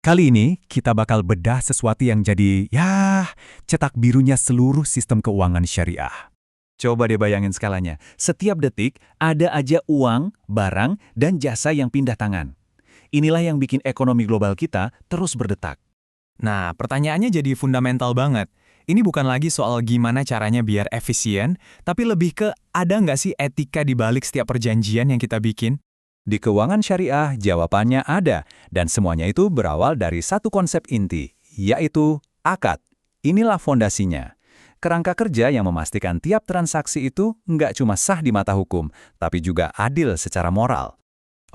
Kali ini kita bakal bedah sesuatu yang jadi, cetak birunya seluruh sistem keuangan syariah. Coba deh bayangin skalanya. Setiap detik ada aja uang, barang, dan jasa yang pindah tangan. Inilah yang bikin ekonomi global kita terus berdetak. Nah, pertanyaannya jadi fundamental banget. Ini bukan lagi soal gimana caranya biar efisien, tapi lebih ke ada nggak sih etika di balik setiap perjanjian yang kita bikin? Di keuangan syariah, jawabannya ada, dan semuanya itu berawal dari satu konsep inti, yaitu akad. Inilah fondasinya. Kerangka kerja yang memastikan tiap transaksi itu nggak cuma sah di mata hukum, tapi juga adil secara moral.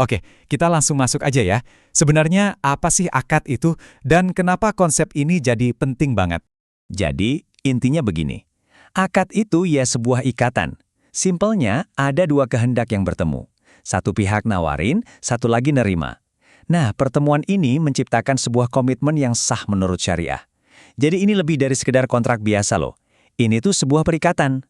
Oke, kita langsung masuk aja ya. Sebenarnya apa sih akad itu dan kenapa konsep ini jadi penting banget? Jadi, intinya begini. Akad itu ya sebuah ikatan. Simpelnya, ada dua kehendak yang bertemu. Satu pihak nawarin, satu lagi nerima. Nah, pertemuan ini menciptakan sebuah komitmen yang sah menurut syariah. Jadi ini lebih dari sekedar kontrak biasa loh. Ini tuh sebuah perikatan.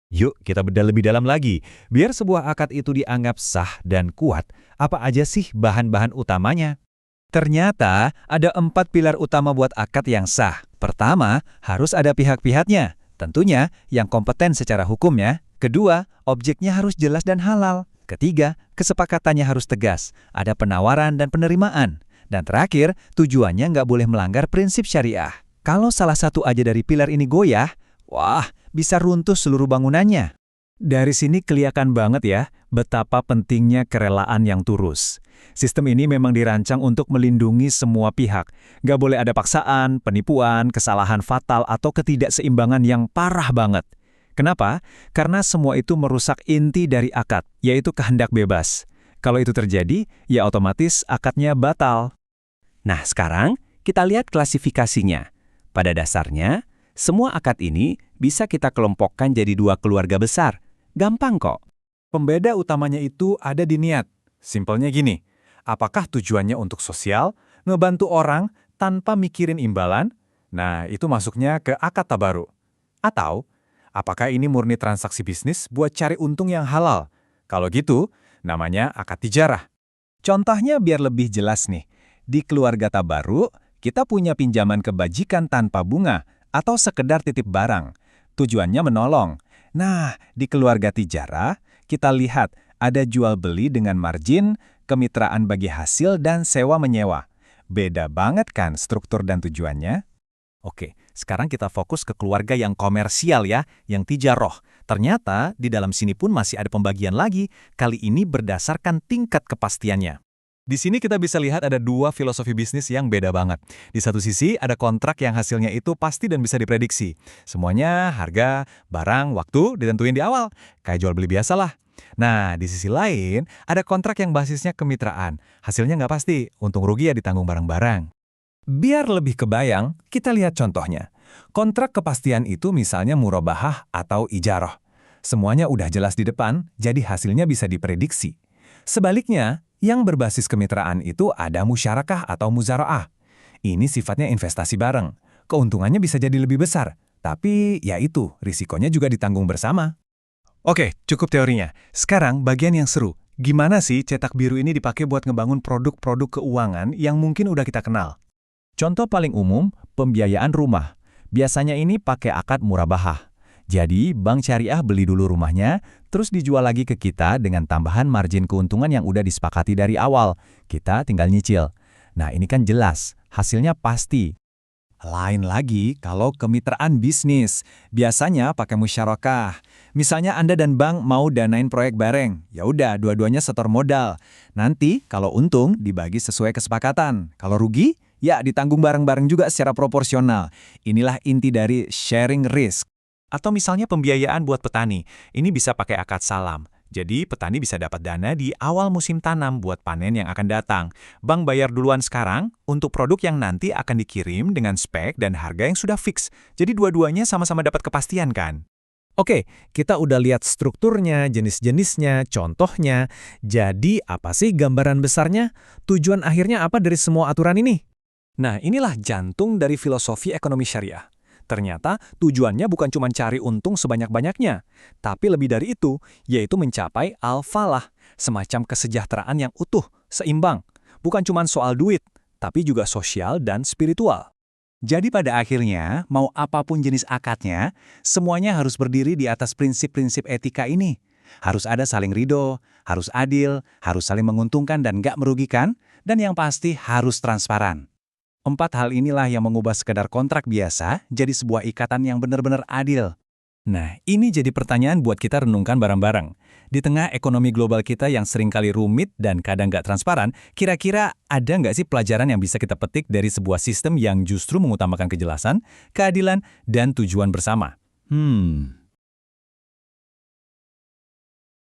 Yuk kita bedah lebih dalam lagi. Biar sebuah akad itu dianggap sah dan kuat, apa aja sih bahan-bahan utamanya? Ternyata ada 4 pilar utama buat akad yang sah. Pertama, harus ada pihak-pihaknya. Tentunya yang kompeten secara hukumnya. Kedua, objeknya harus jelas dan halal. Ketiga, kesepakatannya harus tegas. Ada penawaran dan penerimaan. Dan terakhir, tujuannya nggak boleh melanggar prinsip syariah. Kalau salah satu aja dari pilar ini goyah, wah, bisa runtuh seluruh bangunannya. Dari sini kelihatan banget ya, betapa pentingnya kerelaan yang tulus. Sistem ini memang dirancang untuk melindungi semua pihak. Nggak boleh ada paksaan, penipuan, kesalahan fatal, atau ketidakseimbangan yang parah banget. Kenapa? Karena semua itu merusak inti dari akad, yaitu kehendak bebas. Kalau itu terjadi, ya otomatis akadnya batal. Nah, sekarang kita lihat klasifikasinya. Pada dasarnya, semua akad ini bisa kita kelompokkan jadi 2 keluarga besar. Gampang kok. Pembeda utamanya itu ada di niat. Simpelnya gini, apakah tujuannya untuk sosial, ngebantu orang tanpa mikirin imbalan? Nah, itu masuknya ke akad tabaru. Atau, apakah ini murni transaksi bisnis buat cari untung yang halal? Kalau gitu, namanya akad tijarah. Contohnya biar lebih jelas nih. Di keluarga tabaru, kita punya pinjaman kebajikan tanpa bunga atau sekedar titip barang. Tujuannya menolong. Nah, di keluarga tijarah, kita lihat ada jual beli dengan margin, kemitraan bagi hasil, dan sewa-menyewa. Beda banget kan struktur dan tujuannya? Oke, sekarang kita fokus ke keluarga yang komersial ya, yang tijaroh. Ternyata di dalam sini pun masih ada pembagian lagi, kali ini berdasarkan tingkat kepastiannya. Di sini kita bisa lihat ada 2 filosofi bisnis yang beda banget. Di satu sisi ada kontrak yang hasilnya itu pasti dan bisa diprediksi. Semuanya harga, barang, waktu ditentuin di awal, kayak jual beli biasa lah. Nah, di sisi lain ada kontrak yang basisnya kemitraan. Hasilnya nggak pasti, untung rugi ya ditanggung bareng-bareng. Biar lebih kebayang, kita lihat contohnya. Kontrak kepastian itu misalnya murabahah atau ijarah. Semuanya udah jelas di depan, jadi hasilnya bisa diprediksi. Sebaliknya, yang berbasis kemitraan itu ada musyarakah atau muzaraah. Ini sifatnya investasi bareng. Keuntungannya bisa jadi lebih besar, tapi ya itu, risikonya juga ditanggung bersama. Oke, cukup teorinya. Sekarang bagian yang seru. Gimana sih cetak biru ini dipakai buat ngebangun produk-produk keuangan yang mungkin udah kita kenal? Contoh paling umum, pembiayaan rumah. Biasanya ini pakai akad murabahah. Jadi, bank syariah beli dulu rumahnya, terus dijual lagi ke kita dengan tambahan margin keuntungan yang udah disepakati dari awal. Kita tinggal nyicil. Nah, ini kan jelas, hasilnya pasti. Lain lagi kalau kemitraan bisnis. Biasanya pakai musyarakah. Misalnya Anda dan bank mau danain proyek bareng. Ya udah, dua-duanya setor modal. Nanti kalau untung dibagi sesuai kesepakatan. Kalau rugi, ya ditanggung bareng-bareng juga secara proporsional. Inilah inti dari sharing risk. Atau misalnya pembiayaan buat petani. Ini bisa pakai akad salam. Jadi petani bisa dapat dana di awal musim tanam buat panen yang akan datang. Bank bayar duluan sekarang untuk produk yang nanti akan dikirim dengan spek dan harga yang sudah fix. Jadi dua-duanya sama-sama dapat kepastian kan? Oke, kita udah lihat strukturnya, jenis-jenisnya, contohnya. Jadi apa sih gambaran besarnya? Tujuan akhirnya apa dari semua aturan ini? Nah, inilah jantung dari filosofi ekonomi syariah. Ternyata tujuannya bukan cuma cari untung sebanyak-banyaknya, tapi lebih dari itu, yaitu mencapai al-falah, semacam kesejahteraan yang utuh, seimbang. Bukan cuma soal duit, tapi juga sosial dan spiritual. Jadi pada akhirnya, mau apapun jenis akadnya, semuanya harus berdiri di atas prinsip-prinsip etika ini. Harus ada saling ridho, harus adil, harus saling menguntungkan dan nggak merugikan, dan yang pasti harus transparan. 4 hal inilah yang mengubah sekedar kontrak biasa jadi sebuah ikatan yang benar-benar adil. Nah, ini jadi pertanyaan buat kita renungkan bareng-bareng. Di tengah ekonomi global kita yang seringkali rumit dan kadang nggak transparan, kira-kira ada nggak sih pelajaran yang bisa kita petik dari sebuah sistem yang justru mengutamakan kejelasan, keadilan, dan tujuan bersama?